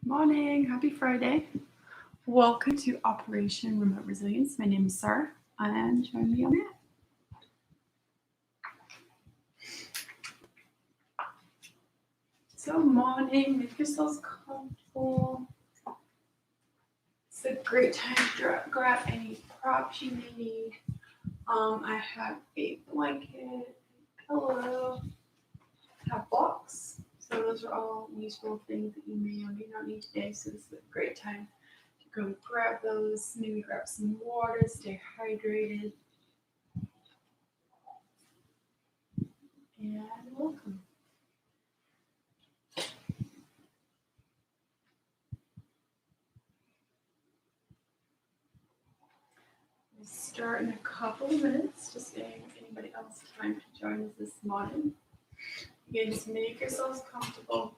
Morning, happy Friday. Welcome to Operation Remote Resilience. My name is Sara and join me on that. So, morning, make yourselves comfortable. It's a great time to grab any props you may need. I have a blanket, pillow, have blocks. So, those are all useful things that you may or may not need today. So, this is a great time to go grab those, maybe grab some water, stay hydrated, and welcome. We'll start in a couple of minutes, just getting anybody else time to join us this morning. Again, just make yourselves comfortable.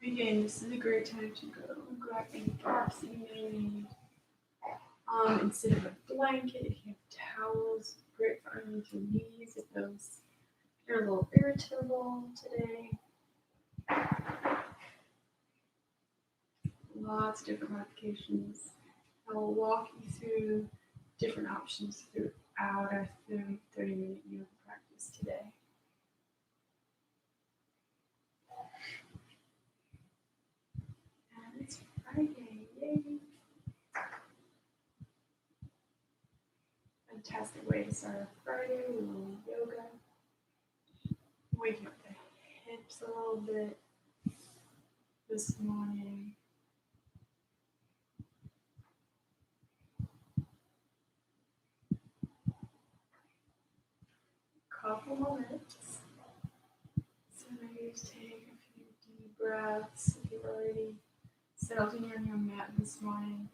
Again, this is a great time to go grab any props that you may need. Instead of a blanket, if you have towels, great for underneath your knees if those are a little irritable today. Lots of different modifications. I will walk you through different options throughout our 30-minute yoga practice today. And it's Friday, yay! Fantastic way to start a Friday with a little yoga. Waking up the hips a little bit this morning. Couple more minutes. So maybe just take a few deep breaths if you've already settled in on your mat this morning.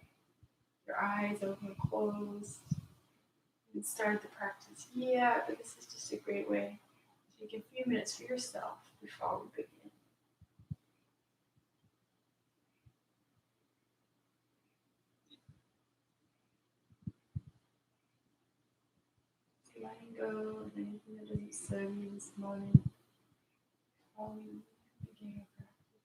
Your eyes open or closed. You haven't started the practice yet, but this is just a great way to take a few minutes for yourself before we begin. Letting go of anything that doesn't serve you this morning before we begin our practice.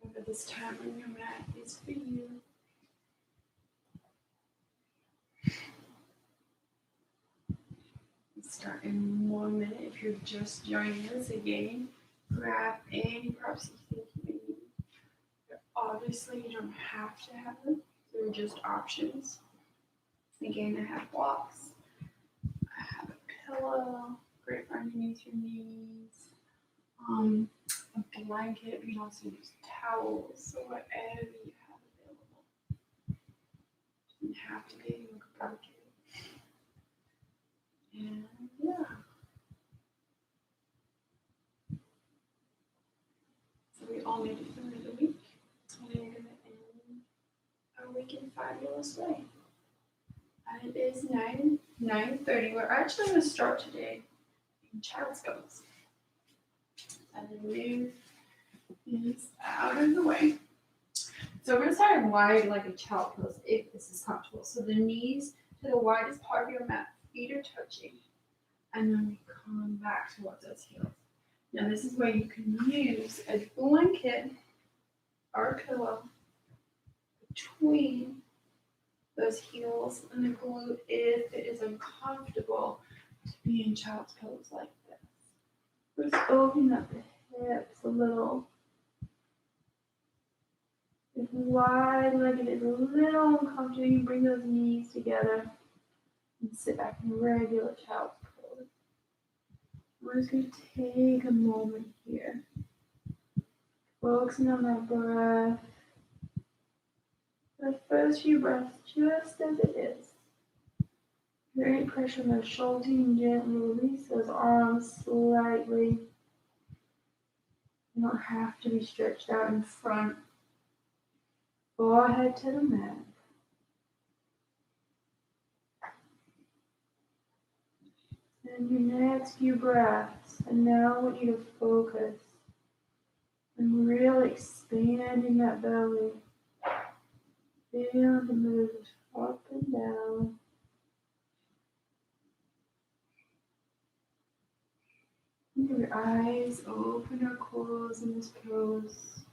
Remember, this time on your mat is for you. Start in 1 minute. If you're just joining us again, grab any props you think you may need. Obviously, you don't have to have them. They're just options. Again, I have blocks. I have a pillow, great for underneath your knees. A blanket. You can also use towels, so whatever you have available. Doesn't have to be a yoga blanket. And yeah. So we all made it through the week. And we're going to end our week in a fabulous way. And it is 9:30. We're actually going to start today in child's pose. And the move is out of the way. So we're going to start in wide like a child pose if this is comfortable. So the knees to the widest part of your mat, feet are touching. And then we come back towards those heels. Now this is where you can use a blanket or a pillow between those heels and the glute if it is uncomfortable to be in child's pose like this. Just opening up the hips a little. If wide-legged is a little uncomfortable, you can bring those knees together and sit back in regular child's pose. We're just going to take a moment here, focusing on that breath. The first few breaths, just as it is. Very pressure on the shoulders and gently release those arms slightly. You don't have to be stretched out in front. forehead to the mat. And your next few breaths, and now I want you to focus and really expanding that belly. Feel the movement up and down. And your eyes open or close in this pose.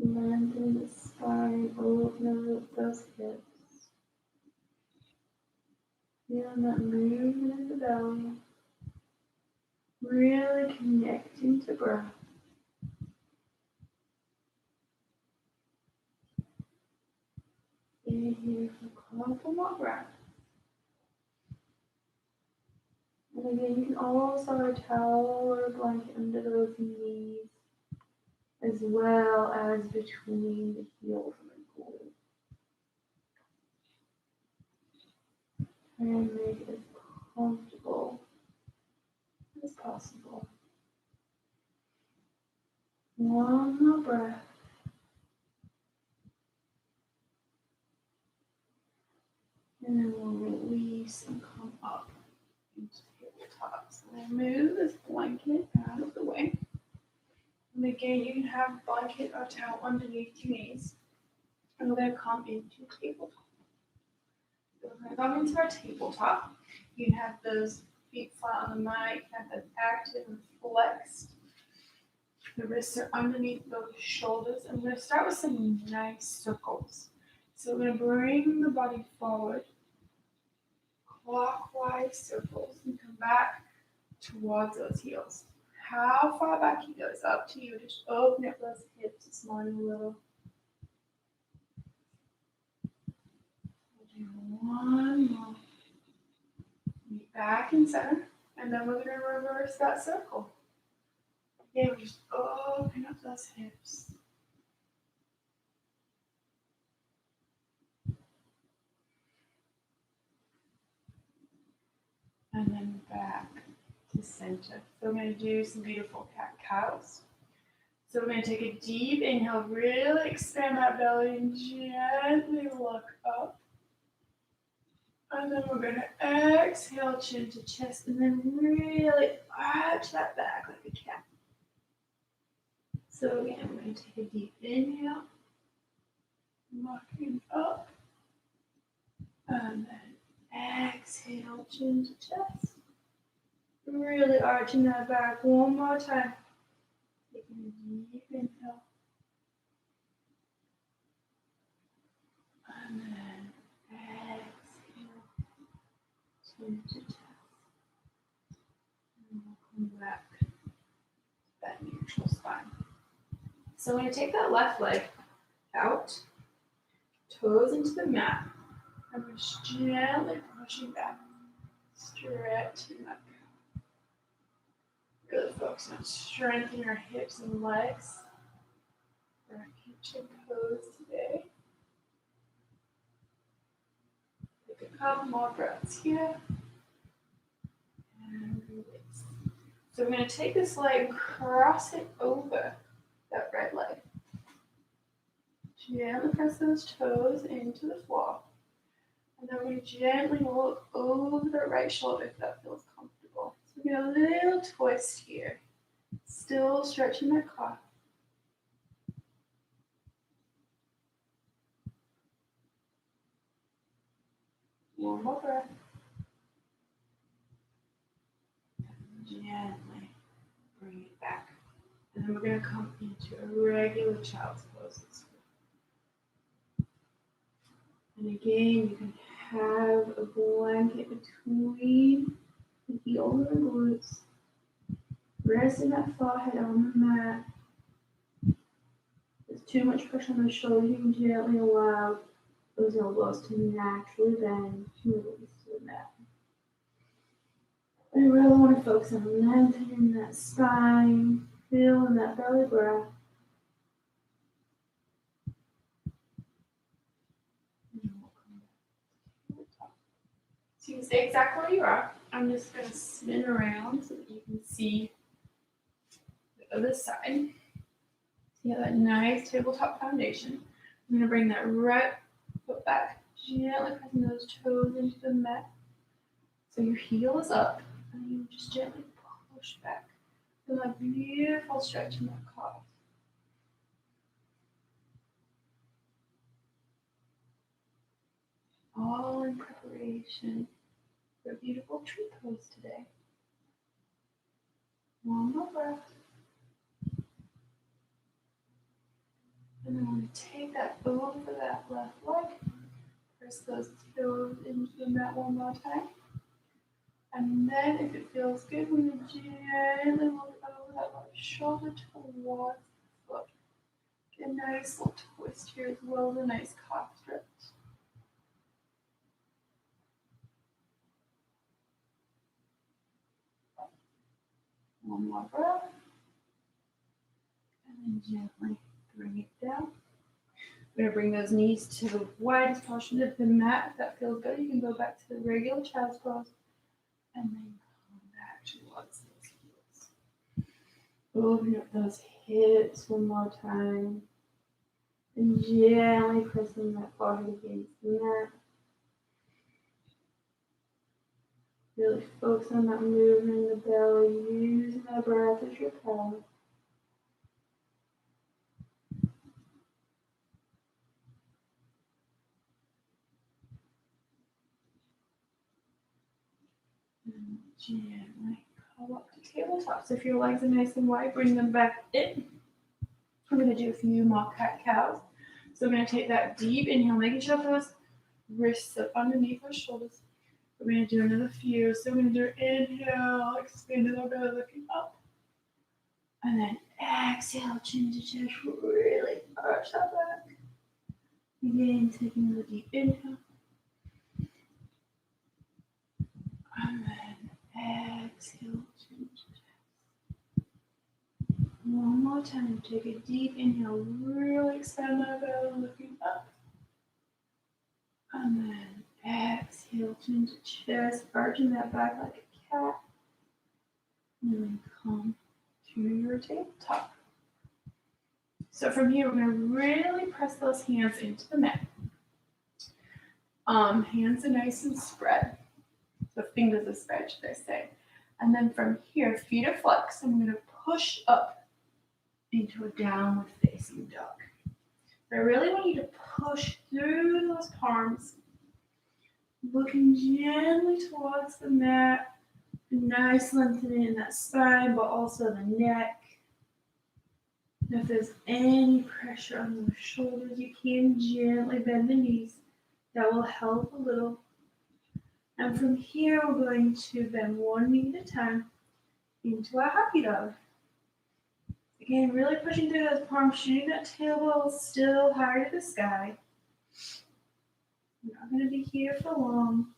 Lengthen the spine, open up those hips. Feel that movement in the belly. Really connecting to breath. Stay here for a couple more breaths. And again, you can also have a towel or a blanket under those knees, as well as between the heels of the pool. Try and make it as comfortable as possible. One more breath. And then we'll release and come up into tabletop. So we'll move this blanket out of the way. And again, you can have a blanket or towel underneath your knees. And we're going to come into tabletop. So we're going to come into our tabletop. You can have those feet flat on the mat. You can have them active and flexed. The wrists are underneath those shoulders. And we're going to start with some nice circles. So we're going to bring the body forward, clockwise circles, and come back towards those heels. How far back you go is up to you. Just open up those hips this morning a little. We'll do one more. Meet back in center, and then we're going to reverse that circle. Again, we just open up those hips. And then back to center. So we're going to do some beautiful cat-cows. So we're going to take a deep inhale, really expand that belly and gently look up. And then we're going to exhale, chin to chest, and then really arch that back like a cat. So again, we're going to take a deep inhale, looking up, and then exhale, chin to chest. Really arching that back one more time. Taking a deep inhale. And then exhale, chin to chest. And we'll come back to that neutral spine. So I'm going to take that left leg out, toes into the mat, and we're just gently pushing back, stretching that calf. Really focus on strengthening our hips and legs for our kitchen pose today. Take a couple more breaths here. And release. So we're going to take this leg and cross it over that right leg. Gently press those toes into the floor. And then we gently look over the right shoulder if that feels comfortable. So we get a little twist here. Still stretching that calf. One more breath. Gently bring it back. And then we're going to come into a regular child's pose. And again, you can have a blanket between the heels and the glutes. Resting that forehead on the mat. If there's too much pressure on the shoulders, you can gently allow those elbows to naturally bend and release to the mat. I really want to focus on lengthening that spine, feeling that belly breath. So you can stay exactly where you are. I'm just going to spin around so that you can see the other side. So you have that nice tabletop foundation. I'm going to bring that right foot back, gently pressing those toes into the mat. So your heel is up, and you just gently push back. Feel that beautiful stretch in that calf. All in preparation for a beautiful tree pose today. One more breath. And then I'm going to take that over that left leg. Press those toes into the mat one more time. And then if it feels good, we're going to gently look over that left shoulder towards the foot. Get a nice little twist here as well as a nice calf stretch. One more breath. And then gently bring it down. We're going to bring those knees to the widest portion of the mat. If that feels good, you can go back to the regular child's pose. And then come back towards those heels. Open up those hips one more time. And gently pressing that forehead against the mat. Really focus on that movement in the belly, using that breath as your power. And gently come up to tabletop. So if your legs are nice and wide, bring them back in. We're going to do a few more cat-cows. So we're going to take that deep inhale, making sure those wrists up underneath our shoulders. We're going to do another few. So we're going to do inhale, expand our belly, looking up. And then exhale, chin to chest, really arch that back. Again, taking another deep inhale. And then exhale, chin to chest. One more time. Take a deep inhale, really expand that belly, looking up. And then exhale, chin to chest, arching that back like a cat. And then come to your tabletop. So from here, we're going to really press those hands into the mat. Hands are nice and spread. So fingers are spread, should I say. And then from here, feet are flexed. I'm going to push up into a downward facing dog. I really want you to push through those palms, looking gently towards the mat. Nice lengthening in that spine, but also the neck. And if there's any pressure on those shoulders, you can gently bend the knees. That will help a little. And from here, we're going to bend one knee at a time into our happy dog. Again, really pushing through those palms, shooting that tailbone still higher to the sky. You're not going to be here for long.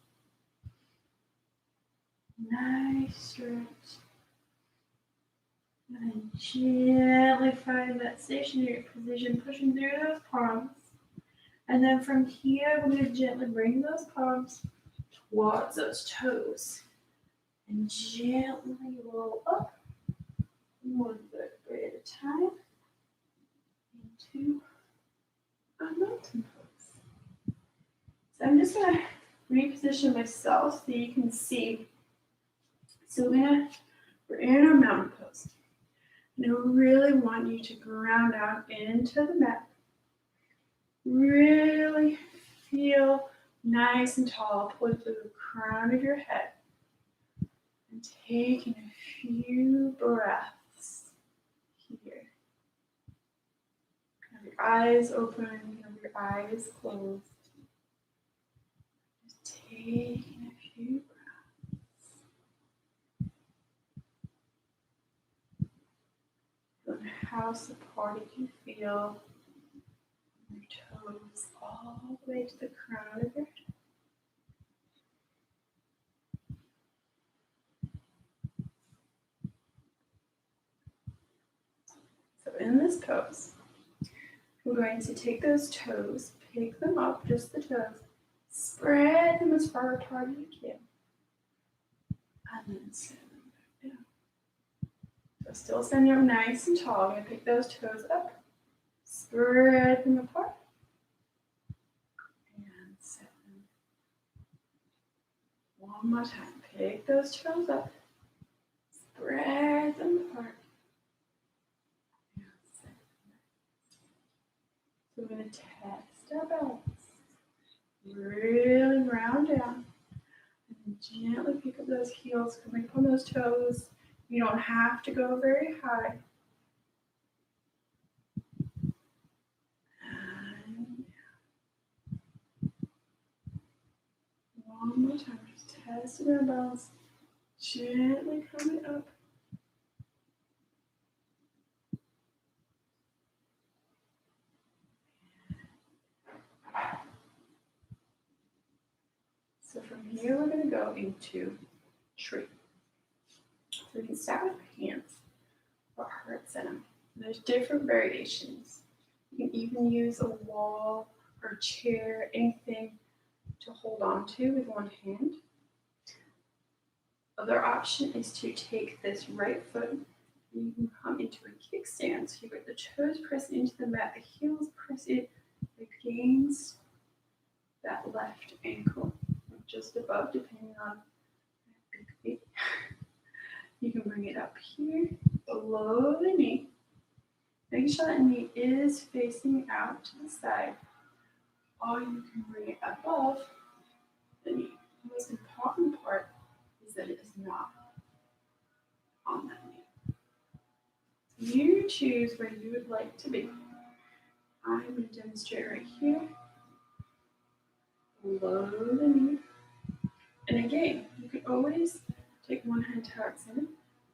Nice stretch. And gently find that stationary position, pushing through those palms. And then from here, we're going to gently bring those palms towards those toes. And gently roll up, one vertebrae at a time, into a mountain pose. So I'm just going to reposition myself so you can see. So we're in our mountain pose. And I really want you to ground out into the mat. Really feel nice and tall, pulling through the crown of your head. And taking a few breaths here. Have your eyes open, have your eyes closed. Just taking a few breaths. How supported you feel. Your toes all the way to the crown of your head. So in this pose, we're going to take those toes, pick them up, just the toes, spread them as far apart as you can, and then send them back down. So still sending up nice and tall. I'm going to pick those toes up, Spread them apart. And set them. One more time. Pick those toes up. Spread them apart. And set them. So we're going to test our balance. Really ground down. And gently pick up those heels, coming up on those toes. You don't have to go very high. And one more time, just testing our balance. Gently coming up. So from here, we're going to go into tree. So we can start with our hands, our heart center. There's different variations. You can even use a wall or a chair, anything to hold on to with one hand. Other option is to take this right foot and you can come into a kickstand. So you get the toes press into the mat, the heels press in against that left ankle, just above, depending on that big feet. You can bring it up here, below the knee. Make sure that knee is facing out to the side, or you can bring it above the knee. The most important part is that it is not on that knee. You choose where you would like to be. I'm going to demonstrate right here, below the knee. And again, you can always take one hand towards in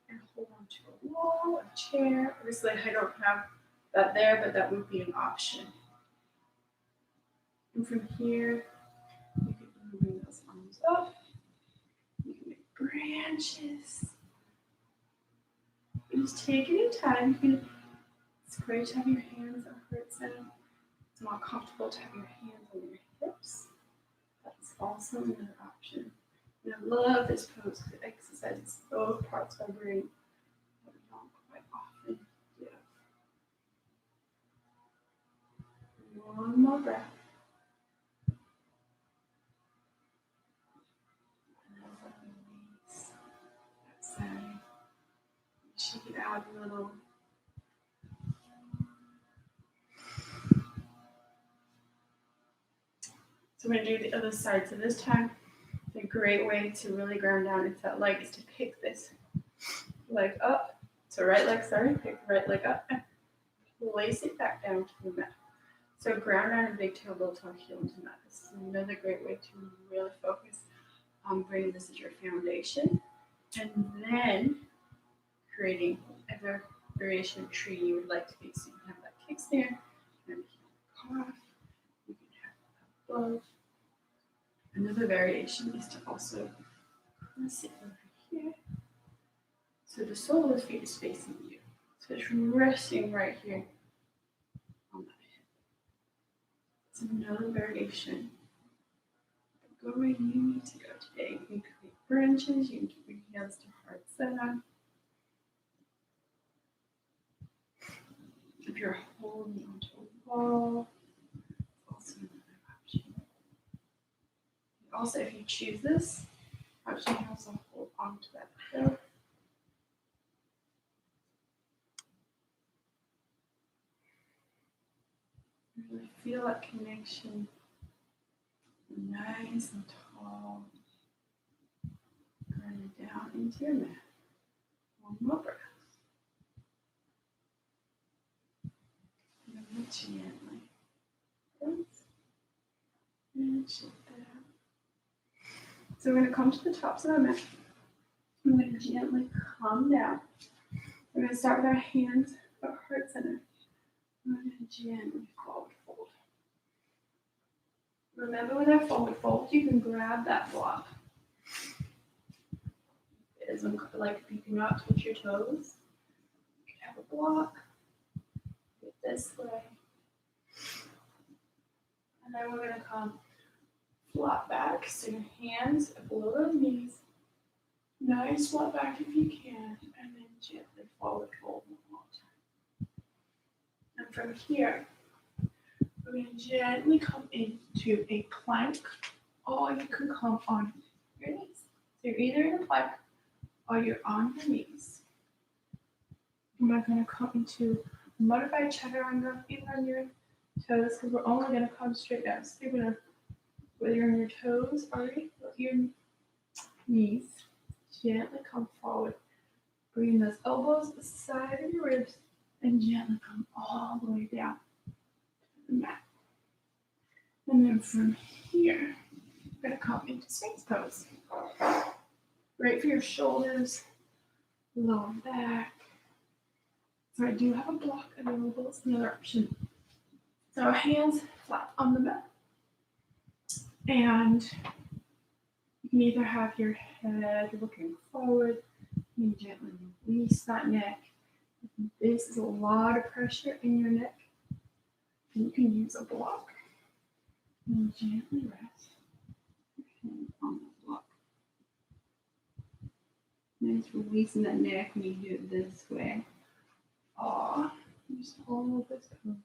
and hold on to a wall, a chair. Obviously, I don't have that there, but that would be an option. And from here, you can bring those arms up. You can make branches. You just take it in time. You can, it's great to have your hands on heart center. It's more comfortable to have your hands on your hips. That's also another option. And I love this pose because it exercises both parts of our brain that we don't quite often do. One more breath. And then release that side. Shake it out a little. So we're going to do the other side. So this time, a great way to really ground down into that leg is to pick this leg up. So right leg, pick the right leg up and place it back down to the mat. So ground down and big toe, little toe, heel into the mat. This is another great way to really focus on bringing this as your foundation. And then creating whatever variation of tree you would like to be. So you can have that kickstand, and calf, you can have above. Another variation is to also press it over here. So the sole of the feet is facing you. So it's resting right here on that hip. It's another variation. Go where you need to go today. You can create branches, you can keep your hands to heart center. If you're holding onto a wall, also another option. Also, if you choose this, actually also hold onto that hill. Really feel that connection, nice and tall, grounded down into your mat. One more breath. And then gently rinse and shake that out. So we're going to come to the tops of our mat. I'm going to gently come down. We're going to start with our hands at heart center. We're going to gently forward fold. Remember with our forward fold, you can grab that block. It isn't like if you cannot touch your toes. You can have a block. Get this way. And then we're going to come flat back. So your hands are below those knees. Nice flat back if you can. And then gently forward fold one more time. And from here, We're going to gently come into a plank, or you can come on your knees. So you're either in a plank or you're on your knees. We're going to come into modified chaturanga, either on your toes, because we're only going to come straight down. So you're going to, whether you're on your toes or your knees, gently come forward. Bring those elbows beside of your ribs and gently come all the way down to the mat. And then from here, we're going to come into Sphinx pose. Great for your shoulders, lower back. So I do have a block available. It's another option. So hands flat on the mat. And you can either have your head looking forward, you can gently release that neck. This is a lot of pressure in your neck. And you can use a block. And gently rest your hand on the block. Nice releasing that neck when you do it this way. Just hold this pose.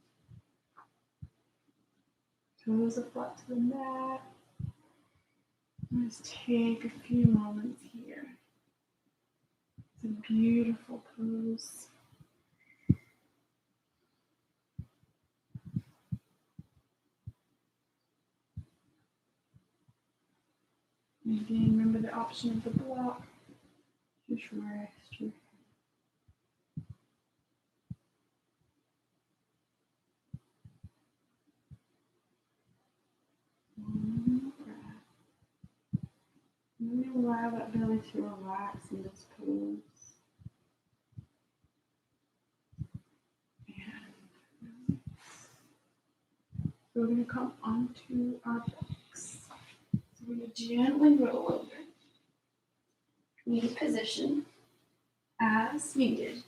Toes are flat to the mat. Let's take a few moments here. It's a beautiful pose. And again, remember the option of the block. Just rest your head. One breath. And then allow that belly to relax in this pose. And we're going to come onto our backs. So we're going to gently roll over. Knee position as needed.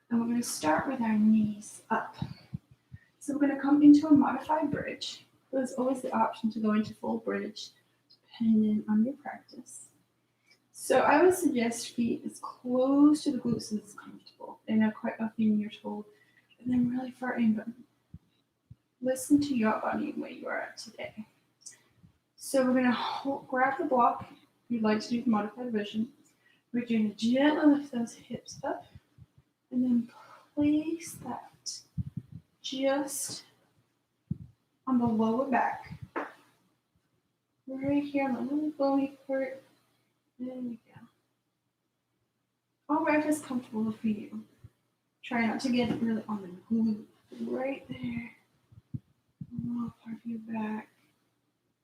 And we're going to start with our knees up. So we're going to come into a modified bridge. There's always the option to go into full bridge, depending on your practice. So I would suggest feet as close to the glutes as comfortable. I know quite often you're told, and then really far in, but listen to your body and where you are at today. So we're going to grab the block. If you'd like to do the modified version, we're going to gently lift those hips up and then place that just on the lower back. Right here on the little bony part. There we go. All right, if it's comfortable for you. Try not to get it really on the glute. Right there. Lower part of your back.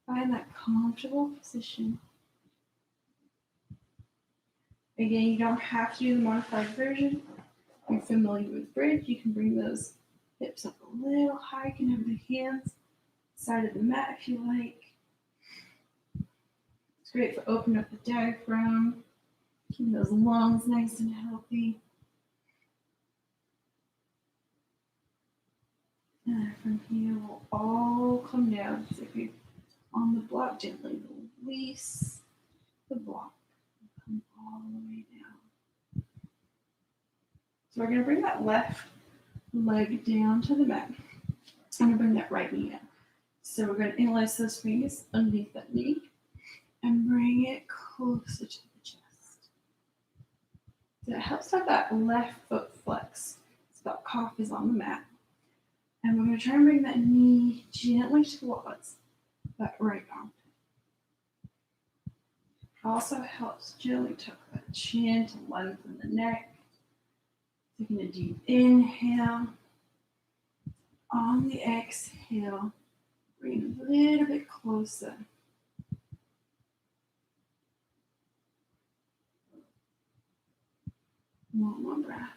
Find that comfortable position. Again, you don't have to do the modified version. If you're familiar with bridge, you can bring those hips up a little high. You can have the hands side of the mat if you like. It's great for opening up the diaphragm, keeping those lungs nice and healthy. And from here, we'll all come down. So if you're on the block, gently release the block. Come all the way down. So we're going to bring that left leg down to the mat. I'm going to bring that right knee in. So we're going to interlace those fingers underneath that knee and bring it closer to the chest. So it helps have that left foot flex. So that calf is on the mat. And we're going to try and bring that knee gently towards that right arm. Also helps gently tuck that chin to lengthen the neck. Taking a deep inhale. On the exhale, bring a little bit closer. One more breath.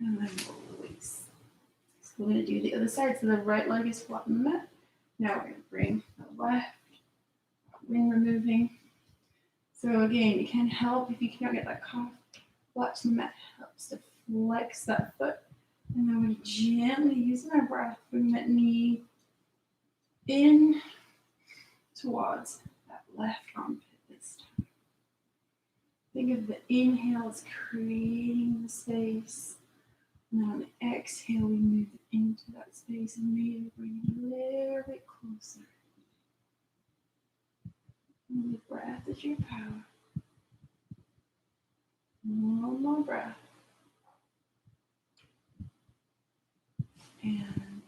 And then we'll release. So we're going to do the other side. So the right leg is flat on the mat. Now we're going to bring the left, ring removing. So again, it can help if you cannot get that calf flat to the mat. Helps to flex that foot. And then we gently, using our breath, bring that knee in towards that left armpit this time. Think of the inhale as creating the space. And then on the exhale, we move into that space and maybe bring it a little bit closer. And the breath is your power. One more breath. And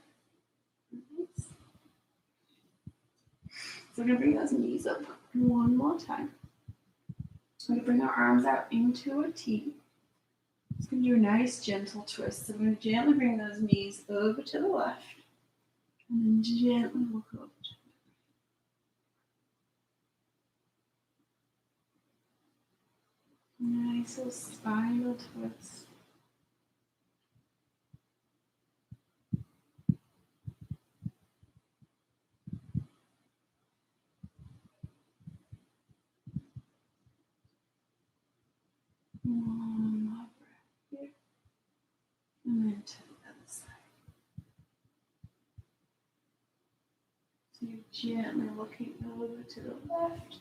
release. So we're going to bring those knees up one more time. We're going to bring our arms out into a T. It's going to do a nice gentle twist. So we're going to gently bring those knees over to the left. And then gently walk over to the right. Nice little spinal twist. One more breath here. And then to the other side. So you're gently looking over to the left.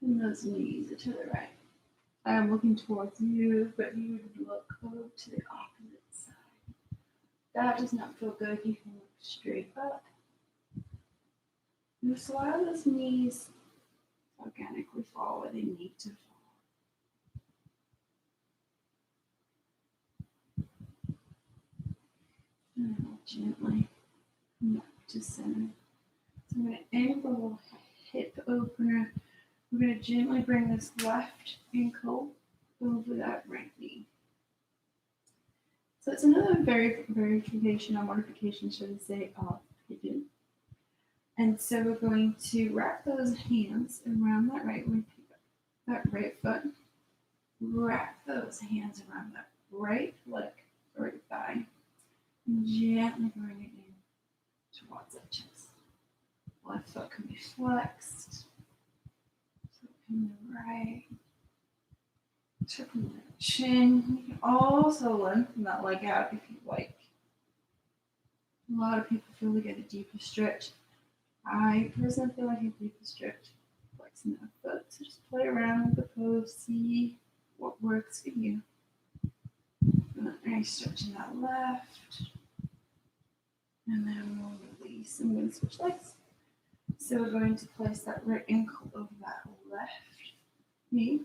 And those knees are to the right. I am looking towards you, but you would look over to the opposite side. That does not feel good. You can look straight up. Just allow those knees organically fall where they need to fall. And I'll gently come back to center. So I'm going to ankle a little hip opener. We're going to gently bring this left ankle over that right knee. So it's another verification or modification, should I say, of pigeon. And so we're going to wrap those hands around that right foot. Wrap those hands around that right leg, right thigh. And gently bring it in towards that chest. Left foot can be flexed. So in the right. Tipping the chin. You can also lengthen that leg out if you like. A lot of people feel they get a deeper stretch. I personally feel like a deeper stretch flexing that foot. So just play around with the pose, see what works for you. Nice stretching that left. And then we'll release. I'm going to switch legs. So we're going to place that right ankle over that left knee.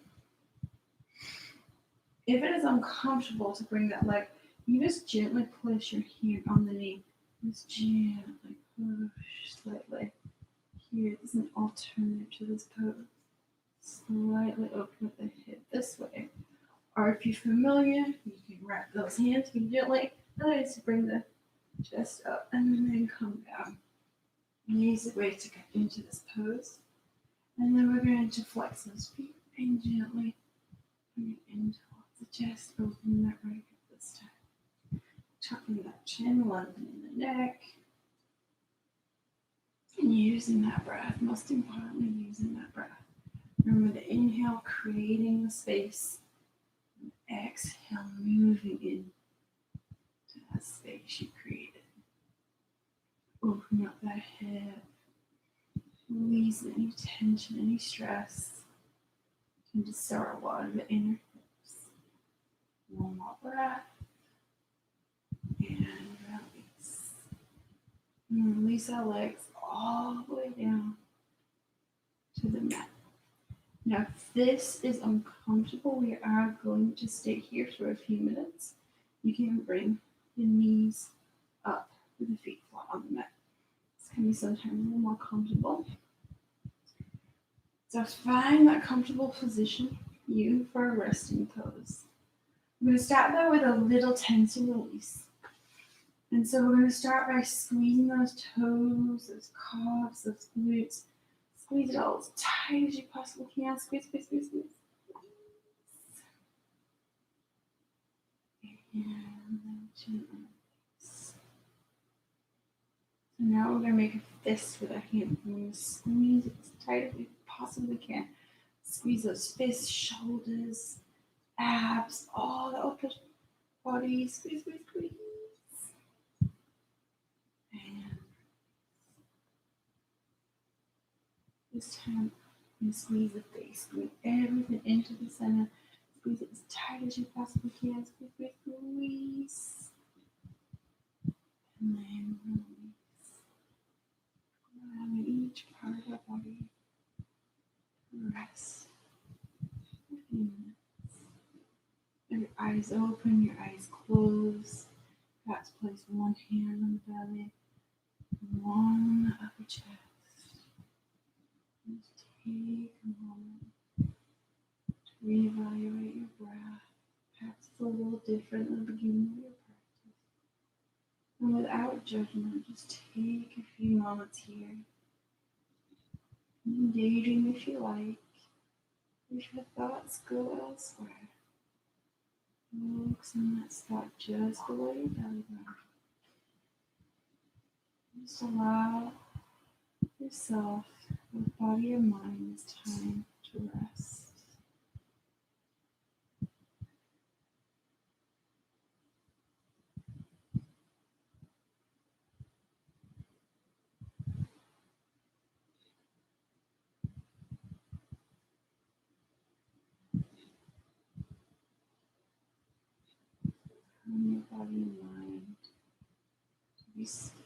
If it is uncomfortable to bring that leg, you just gently place your hand on the knee. Just gently push slightly. Here is an alternative to this pose. Slightly open up the hip this way. Or if you're familiar, you can wrap those hands and gently to bring the chest up and then come down. An easy way to get into this pose. And then we're going to flex those feet and gently bring it in towards the chest, opening that right hip this time. Tucking that chin, lengthening the neck. And using that breath, most importantly, using that breath. Remember the inhale, creating the space. And exhale, moving in to that space you created. Open up that hip. Release any tension, any stress. And just start a lot of the inner hips. One more breath. And release. And release our legs all the way down to the mat. Now, if this is uncomfortable, we are going to stay here for a few minutes. You can bring the knees up with the feet flat on the mat. This can be sometimes a little more comfortable. So find that comfortable position for you for a resting pose. I'm going to start there with a little tense and release. And so we're going to start by squeezing those toes, those calves, those glutes. Squeeze it all as tight as you possibly can. Squeeze, squeeze, squeeze, squeeze. And then gently release. So now we're going to make a fist with our hand. We're going to squeeze it as tight as we possibly can. Squeeze those fists, shoulders, abs, all the upper body. Squeeze, squeeze, squeeze. And this time, I'm going to squeeze the face. Squeeze everything into the center. Squeeze it as tight as you possibly can. Squeeze, squeeze, squeeze. eyes open, your eyes closed. Perhaps place one hand on the belly, one upper chest. Just take a moment to reevaluate your breath. Perhaps it's a little different in the beginning of your practice. And without judgment, just take a few moments here. You can daydream if you like. If your thoughts go elsewhere, focus on that spot just below your belly button. Just allow yourself, both body and mind, this time to rest. Calm your body and mind to be still.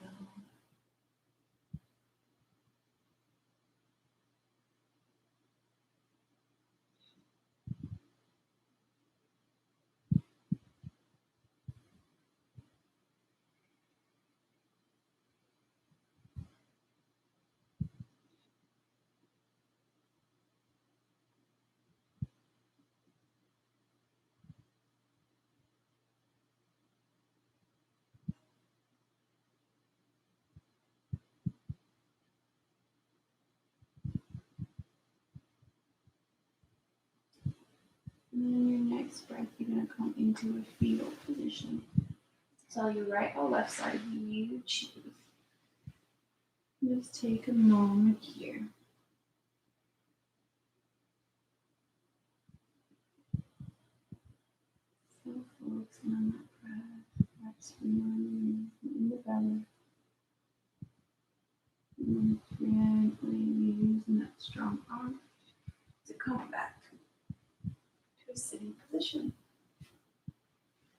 And then your next breath, you're going to come into a fetal position. So your right or left side, you choose. Just take a moment here. So focusing on that breath, perhaps feeling in the belly. And gently using that strong arm to come back to a sitting position.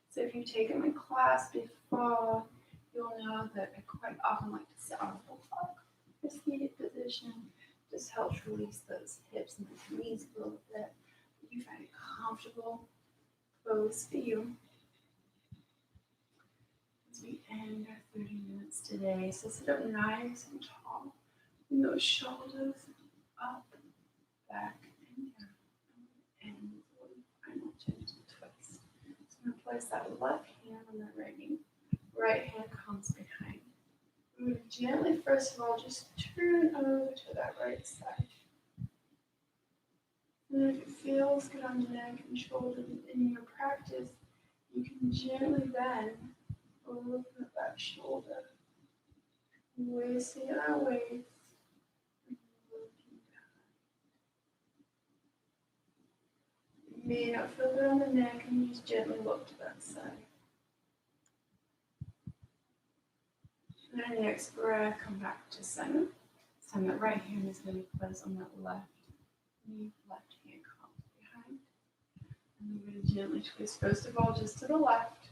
So if you've taken my class before, you'll know that I quite often like to sit on a full back. A seated position just helps release those hips and those knees a little bit. You find it comfortable, close for you. As we end our 30 minutes today, so sit up nice and tall, and those shoulders up, back, and down. And one final gentle twist. So I'm going to place that left hand on that right knee. Right hand comes behind. I'm going to gently, first of all, just turn over to that right side. And if it feels good on the neck and shoulders in your practice, you can gently then open up that shoulder, wasting our waist, and looking down. You may not feel good on the neck, and you just gently look to that side. And then next breath, come back to center. This time that right hand is going to be placed on that left knee, left hand comes behind. And we're going to gently twist, first of all, just to the left.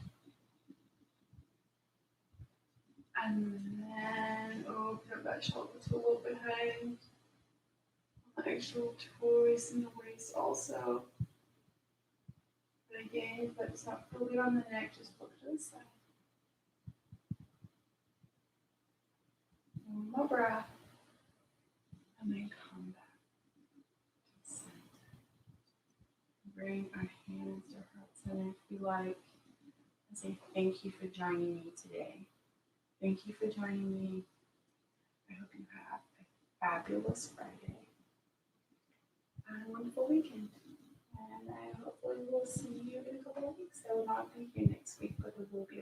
And then open up that shoulder to a little behind. Actual twist in the waist also. But again, if it's not fully on the neck, just look to the side. One more breath. And then come back to center. Bring our hands to heart center if you like. And say thank you for joining me today. Thank you for joining me. I hope you have a fabulous Friday and a wonderful weekend. And I hopefully will see you in a couple of weeks. I will not be here next week, but we will be